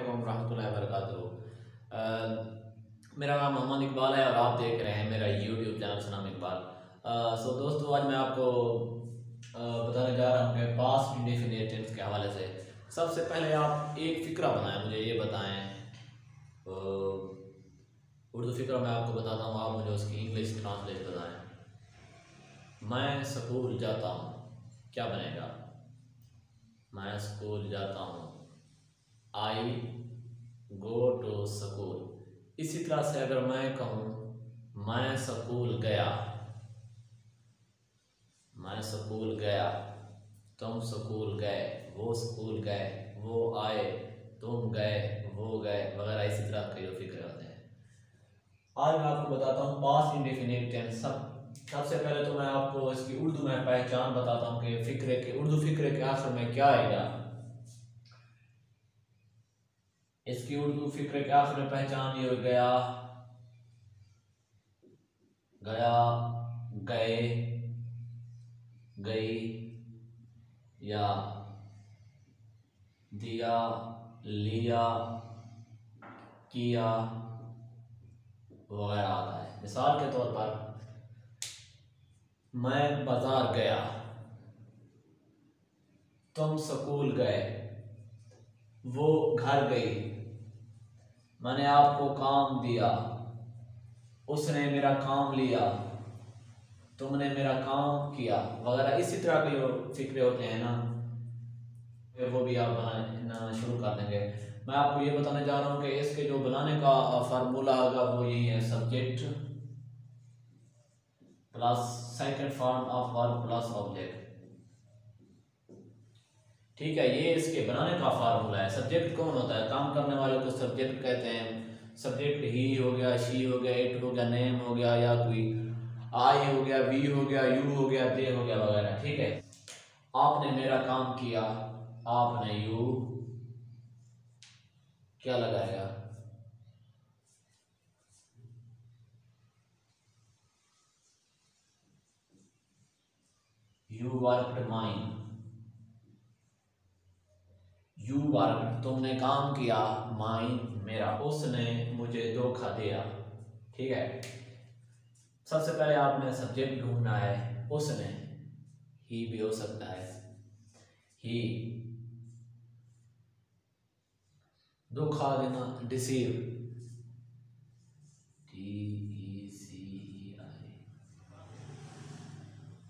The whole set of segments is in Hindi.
वालेकुम रहमतुल्लाहि व बरकातुहू। मेरा नाम मोहम्मद इकबाल है और आप देख रहे हैं मेरा यूट्यूब चैनल सनाम इकबाल। दोस्तों, आज मैं आपको बताने जा रहा हूँ कि पास्ट इंडेफिनिट टेंस के हवाले से। सबसे पहले आप एक फ़िक्रा बनाएं, मुझे ये बताएं। उर्दू फ़िक्रा मैं आपको बताता हूँ, आप मुझे उसकी इंग्लिश ट्रांसलेट बताएं। मैं स्कूल जाता हूँ, क्या बनेगा? मैं स्कूल जाता हूँ, आई गो टू स्कूल। इसी तरह से अगर मैं कहूँ मैं स्कूल गया, मैं स्कूल गया, तुम स्कूल गए, वो स्कूल गए, वो आए, तुम गए, वो गए, वगैरह इसी तरह के जो फिक्रे होते हैं। आज मैं आपको बताता हूँ पास्ट इंडेफिनिट टेंस। सबसे पहले तो मैं आपको इसकी उर्दू में पहचान बताता हूँ कि फिक्रे के उर्दू फिक्रे के आखिर में क्या आएगा। इसकी उर्दू फिक्रे के आखिर में पहचान ये हो गया, गया, गए, गई, या दिया, लिया, किया वगैरह आता है। मिसाल के तौर पर मैं बाजार गया, तुम स्कूल गए, वो घर गई, मैंने आपको काम दिया, उसने मेरा काम लिया, तुमने मेरा काम किया वगैरह इसी तरह के जो फिक्रे होते हैं ना, वो भी आप बनाना शुरू कर देंगे। मैं आपको ये बताने जा रहा हूँ कि इसके जो बनाने का फार्मूला होगा वो यही है, subject plus second form of verb plus object. ठीक है, ये इसके बनाने का फार्मूला है। सब्जेक्ट कौन होता है? काम करने वाले को सब्जेक्ट कहते हैं। सब्जेक्ट ही हो गया, शी हो गया, इट हो गया, नेम हो गया, या कोई आई हो गया, वी हो गया, यू हो गया, दे हो गया वगैरह। ठीक है, आपने मेरा काम किया, आपने, यू, क्या लगाएगा? You worked mine, you work तुमने काम किया, माइन मेरा, उसने मुझे धोखा दिया। ठीक है, सबसे पहले आपने सब्जेक्ट ढूंढना है। उसने, ही भी हो सकता है, ही, धोखा देना, डिसीव, DECEI,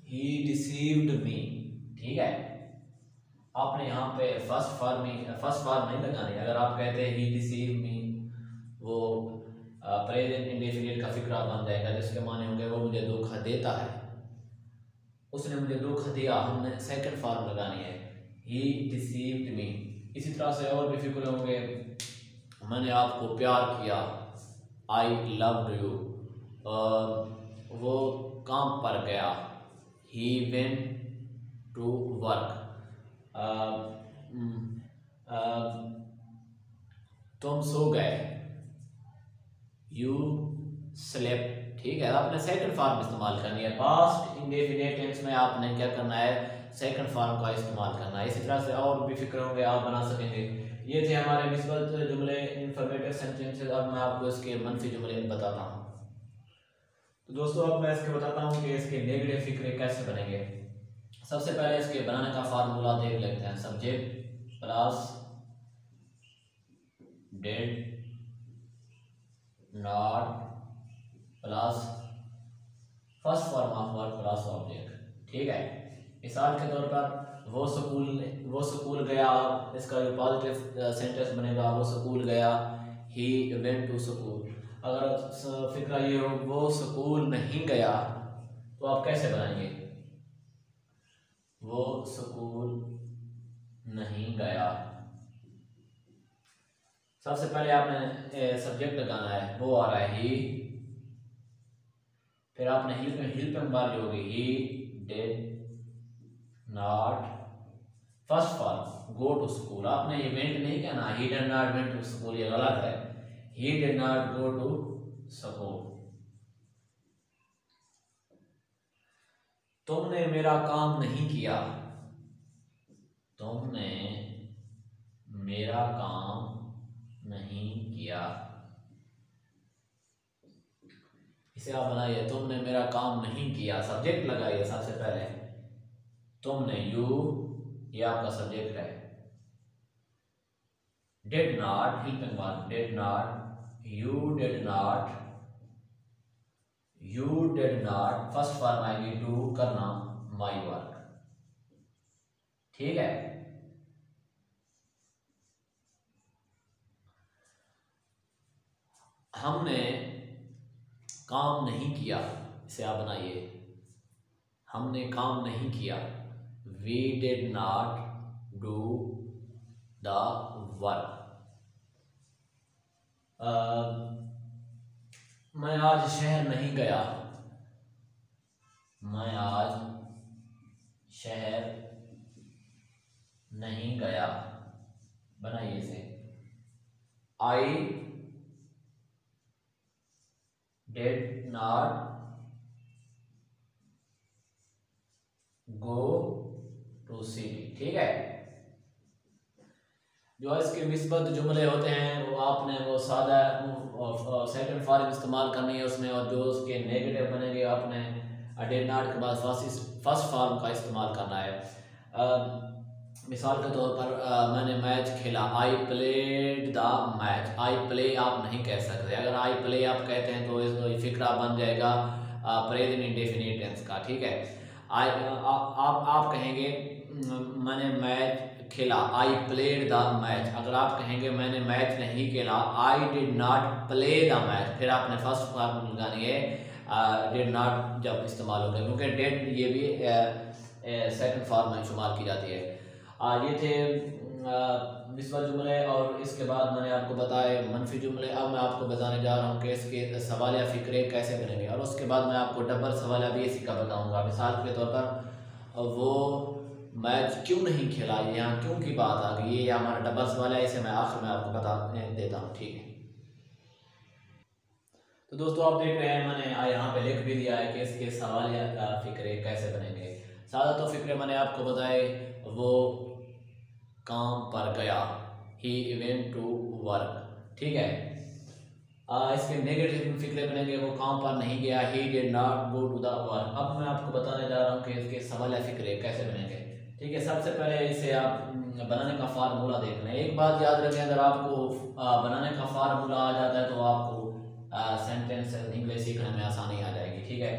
ही डिसीव्ड मी। ठीक है, आपने यहाँ पे फर्स्ट फॉर्म नहीं लगानी। अगर आप कहते हैं ही डिसीव मी, वो प्रेजेंट इंडेफिनिट का फिक्रा बन जाएगा, जिसके माने होंगे वो मुझे धोखा देता है, उसने मुझे धोखा दिया। हमने सेकंड फॉर्म लगानी है, ही डिसीव्ड मी। इसी तरह से और भी फिक्रे होंगे, मैंने आपको प्यार किया, आई लव्ड यू, वो काम पर गया, ही वेंट टू वर्क, तुम सो गए, यू स्लेप्ट। ठीक है, आपने सेकंड फॉर्म इस्तेमाल करनी है। पास्ट इंडेफिनिट टेंस में आपने क्या करना है? सेकंड फॉर्म का इस्तेमाल करना है। इसी तरह से और भी फिक्र होंगे, आप बना सकेंगे। ये थे हमारे निस्बत जुमले, इंफॉर्मेटिव सेंटेंसेस। अब मैं आपको इसके मनफी जुमले बताता हूँ। तो दोस्तों, अब मैं इसके बताता हूँ कि इसके नेगेटिव फिक्रे कैसे बनेंगे। सबसे पहले इसके बनाने का फार्मूला देख लेते हैं। Subject plus did not plus first form of verb plus object. ठीक है, मिसाल के तौर पर वो स्कूल गया, इसका जो पॉजिटिव सेंटेंस बनेगा, वो स्कूल गया, ही वेंट टू स्कूल। अगर फिक्रा ये हो वो स्कूल नहीं गया, तो आप कैसे बनाएंगे? वो स्कूल नहीं गया। सबसे पहले आपने सब्जेक्ट लगाना है, वो आ रहा है ही, फिर आपने हिल पे मार ली होगी, he did not, first form go to school. आपने ये वेंट नहीं कहना, he did not went to school, ये गलत है। He did not go to school. तुमने मेरा काम नहीं किया, तुमने मेरा काम किया। इसे आप बनाइए, तुमने मेरा काम नहीं किया। सब्जेक्ट लगाइए सबसे पहले, तुमने, यू, ये आपका सब्जेक्ट है। Did not, helping verb, did not, you did not, first form आएगी डू, करना, माई वर्क। ठीक है, हमने काम नहीं किया, इसे आप बनाइए, हमने काम नहीं किया। We did not do the work. मैं आज शहर नहीं गया, मैं आज शहर नहीं गया, बनाइए इसे। I did not go to city. ठीक है, जो इसके निस्बत जुमले होते हैं वो आपने वो सादा सेकंड फॉर्म इस्तेमाल करनी है उसमें, और जो उसके नेगेटिव बनेंगे आपने डिड नॉट के बाद फर्स्ट फॉर्म का इस्तेमाल करना है। मिसाल के तौर पर मैंने मैच खेला, I played the match. I play आप नहीं कह सकते, अगर आई प्ले आप कहते हैं तो इस फिक्रा बन जाएगा प्रेजेंट इंडेफिनिट टेंस का। ठीक है, आप कहेंगे मैंने मैच खेला, आई प्लेड द मैच। अगर आप कहेंगे मैंने मैच नहीं खेला, आई did not play the match, फिर आपने फर्स्ट फॉर्म लगानी है डिड नॉट जब इस्तेमाल होगा, क्योंकि डिड ये भी सेकंड फॉर्म में इस्तेमाल की जाती है। ये थे निस्बत जुमले, और इसके बाद मैंने आपको बताए मनफी जुमले। अब मैं आपको बताने जा रहा हूँ कि इसके सवाल या फिक्रे कैसे बनेंगे, और उसके बाद मैं आपको डबल सवाल भी इसी का बताऊँगा। मिसाल के तौर पर वो मैच क्यों नहीं खेला, यहाँ क्यों की बात आ गई, ये हमारा डबल सवाल है, इसे मैं आखिर में आपको बता देता हूँ। ठीक है, तो दोस्तों आप देख रहे हैं मैंने यहाँ पे लिख भी दिया है कि इसके सवाल या फिक्रे कैसे बनेंगे। सादा तो फिक्रे मैंने आपको बताए, वो काम पर गया, ही वेंट टू वर्क। ठीक है, इसके नेगेटिव फिक्रे बनेंगे, वो काम पर नहीं गया, he did not go to the work. अब मैं आपको बताने जा रहा हूँ कि इसके सवाल या फिक्रे कैसे बनेंगे। ठीक है, सबसे पहले इसे आप बनाने का फार्मूला देख लें। एक बात याद रखें, अगर आपको बनाने का फार्मूला आ जाता है तो आपको सेंटेंस इंग्लिश सीखने में आसानी आ जाएगी। ठीक है,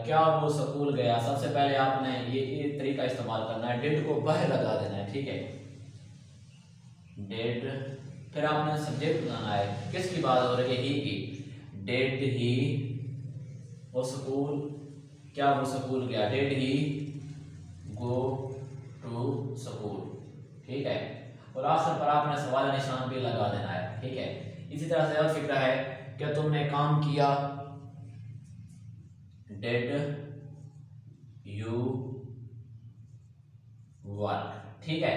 क्या वो स्कूल गया, सबसे पहले आपने ये तरीका इस्तेमाल करना है, डिड को वह लगा देना है। ठीक है, डिड, फिर आपने सब्जेक्ट बनाना है, किसकी बात हो रही है, ही की। डिड ही वो स्कूल, क्या वो स्कूल गया, did he go to school. ठीक है, और आखिर पर आपने सवाल निशान भी लगा देना है। ठीक है, इसी तरह से और फिक्र है, क्या तुमने काम किया, डिड यू वर्क। ठीक है,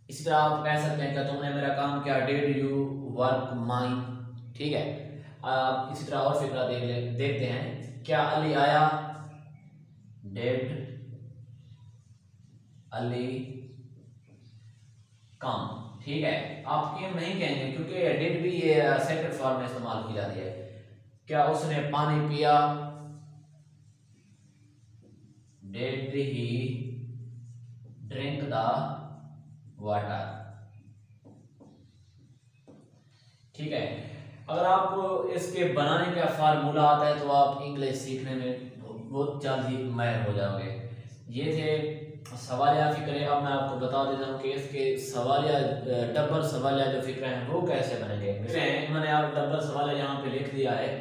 इसी तरह आप कह सकते हैं कि तुमने मेरा काम किया, डिड यू वर्क माई। ठीक है, इसी तरह और फिक्रा देखते हैं, क्या अली आया, डिड अली कम। ठीक है, आप ये नहीं कहेंगे क्योंकि डिड भी ये सेकंड फॉर्म में इस्तेमाल की जाती है। क्या उसने पानी पिया, did he drink the water. ठीक है, अगर आपको इसके बनाने का फार्मूला आता है तो आप इंग्लिश सीखने में बहुत जल्द ही माहिर हो जाओगे। ये थे सवालिया फिक्रे। अब मैं आपको बता देता हूँ कि इसके सवालिया डबल सवालिया जो फिक्रे हैं वो कैसे बनेंगे। मैंने आप डबल सवालिया यहाँ पे लिख दिया है।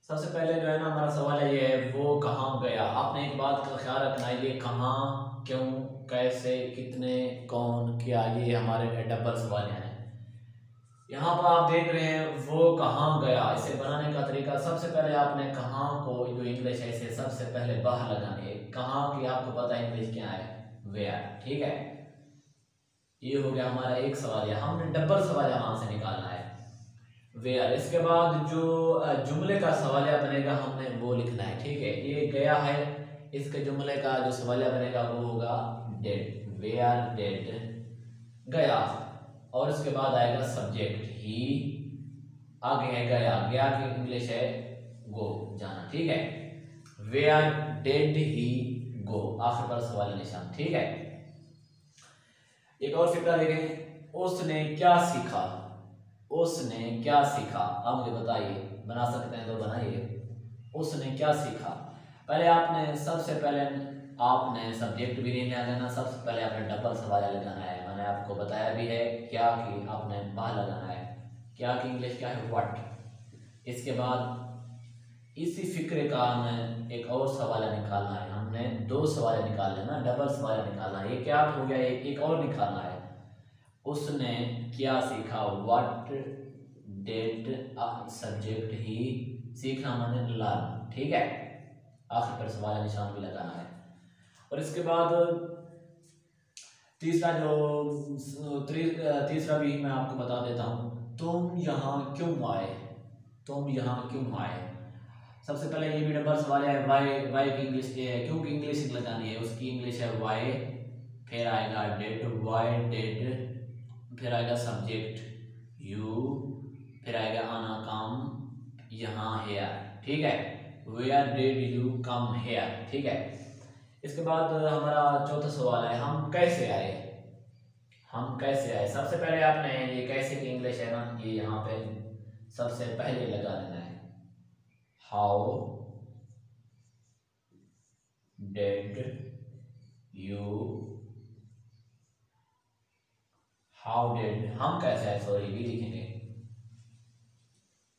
सबसे पहले जो है ना हमारा सवाल है ये है, वो कहाँ गया। आपने एक बात का ख्याल रखना है, ये कहाँ, क्यों, कैसे, कितने, कौन, क्या, ये हमारे डबल सवाल हैं। यहाँ पर आप देख रहे हैं वो कहाँ गया, इसे बनाने का तरीका, सबसे पहले आपने कहाँ को जो इंग्लिश है इसे सबसे पहले बाहर लगानी है। कहाँ की आपको पता है इंग्लिश क्या है, वेयर। ठीक है, ये हो गया हमारा एक सवाल, हमने डबल सवाल वहां से निकालना है, वेयर। इसके बाद जो जुमले का सवालिया बनेगा हमने वो लिखना है। ठीक है, ये गया है, इसके जुमले का जो सवालिया बनेगा वो होगा डिड, वेयर डिड गया। और इसके बाद आएगा सब्जेक्ट ही, आगे है गया, गया की इंग्लिश है गो, जाना, ठीक है। वेयर डिड ही गो, आखिर पर सवाल निशान, ठीक है। एक और फिक्रा देखें, उसने क्या सीखा, उसने क्या सीखा, आप मुझे बताइए, बना सकते हैं तो बनाइए। उसने क्या सीखा, पहले आपने सबसे पहले आपने सब्जेक्ट भी नहीं लगाना, सबसे पहले आपने डबल सवाल लगाना है। मैंने आपको बताया भी है क्या कि आपने बाहर लगाना है, क्या की इंग्लिश क्या है, व्हाट। इसके बाद इसी फिक्रे का हमें एक और सवाल निकालना है, हमने 2 सवाल निकालने ना, डबल सवाल निकालना है। ये क्या हो गया, एक और निकालना है। उसने क्या सीखा, व्हाट डिड सब्जेक्ट ही, सीखना माने लर्न, ठीक है। आखिर पर सवाल निशान भी लगाना है। और इसके बाद तीसरा भी मैं आपको बता देता हूँ, तुम यहाँ क्यों आए, तुम यहाँ क्यों आए। सबसे पहले ये भी डबल सवाल है, वाई की इंग्लिश क्यों की इंग्लिश लगानी है, उसकी इंग्लिश है वाई, फिर आएगा डिड, वाई डिड, फिर आएगा सब्जेक्ट यू, फिर आएगा आना कम यहाँ हेयर, ठीक है। Where did you come here, ठीक है। इसके बाद हमारा चौथा सवाल है, हम कैसे आए, हम कैसे आए। सबसे पहले आपने ये कैसे की इंग्लिश है ना, ये यहाँ पे सबसे पहले लगा देना है, how did you, how did, हम कैसे आए, सॉरी भी लिखेंगे।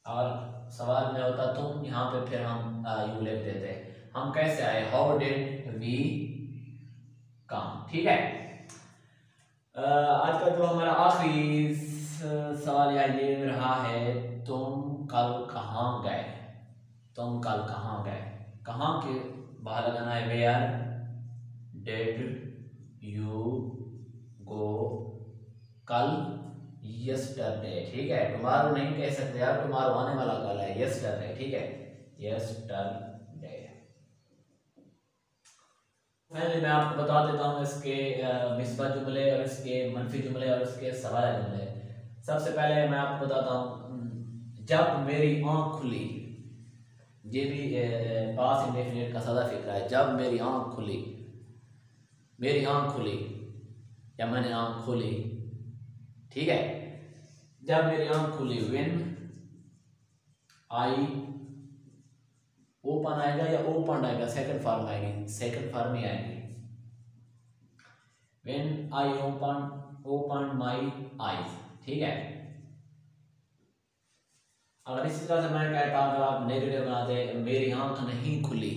और सवाल में होता तुम, यहाँ पे फिर हम यू लिख देते हैं, हम कैसे आए, हाउ डिड वी कम, ठीक है। आज का जो हमारा आखिरी सवाल ये रहा है, तुम कल कहाँ गए, तुम कल कहाँ गए। कहाँ के बाहर लगाना है, वेयर डिड यू गो कल, यस्टरडे, ठीक है। टुमारो नहीं कह सकते यार, टुमारो आने वाला कल है, यस्टरडे, ठीक है, यस्टरडे। पहले मैं आपको बता देता हूँ इसके मिसबत जुमले और इसके मनफी जुमले और इसके सवाल जुमले। सबसे पहले मैं आपको बताता हूँ, जब मेरी आँख खुली, ये भी पास इंडेफिनिट का सादा फिक्रा है, जब मेरी आँख खुली, मेरी आँख खुली या मैंने आँख खोली, ठीक है। जब मेरी आँख खुली, व्हेन आई ओपन आएगा या ओपन आएगा, सेकंड फॉर्म आएगी, सेकंड फॉर्म ही आएगी। When I open my eyes, ठीक है। अगर इसी तरह से मैं कहता, अगर आप नेगेटिव बनाते, मेरी आंख नहीं खुली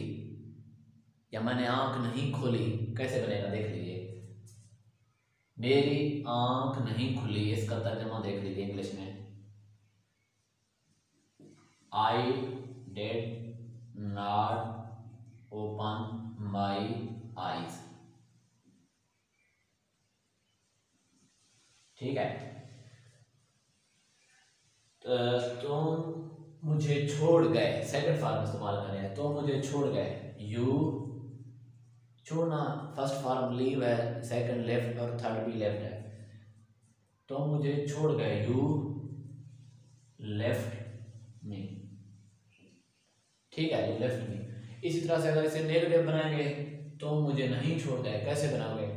या मैंने आंख नहीं खोली, कैसे बनेगा देख लीजिए। मेरी आंख नहीं खुली, इसका तर्जुमा देख लीजिए इंग्लिश में, आई did not open my eyes, ठीक है। तुम मुझे छोड़ गए, सेकंड फॉर्म इस्तेमाल करें, तुम मुझे छोड़ गए, यू, छोड़ना फर्स्ट फॉर्म लीव है, सेकंड लेफ्ट और थर्ड भी लेफ्ट है। तुम मुझे छोड़ गए, यू लेफ्ट मी, ठीक है, यू लेफ्ट मी। इसी तरह से अगर इसे नेगेटिव बनाएंगे, तुम मुझे नहीं छोड़ गए, कैसे बनाओगे,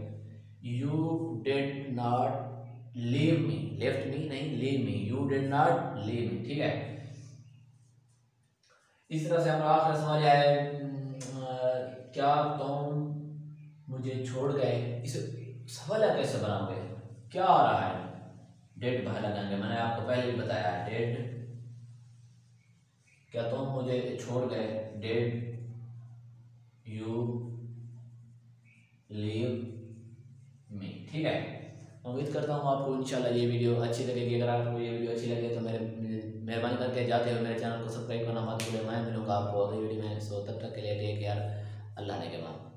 you did not leave me, left me नहीं, leave me, you did not leave me, ठीक है। इस तरह से हमारा आखिरी सवाल है, क्या तुम मुझे छोड़ गए। इस सवाल कैसे बनाओगे, क्या आ रहा है, डेड बाहर लगाएंगे, मैंने आपको पहले भी बताया, डेड, क्या तुम मुझे छोड़ गए, डेड यू लीव मी, ठीक है। उम्मीद करता हूँ आपको इंशाल्लाह ये वीडियो अच्छी लगेगी। अगर आपको ये वीडियो अच्छी लगे तो मेहरबानी करके जाते हुए मेरे चैनल को सब्सक्राइब करना मत भूलें। मैं मिलूंगा आपको अगली वीडियो में, सो तब तक के लिए टेक केयर, अल्लाह ने के बाद।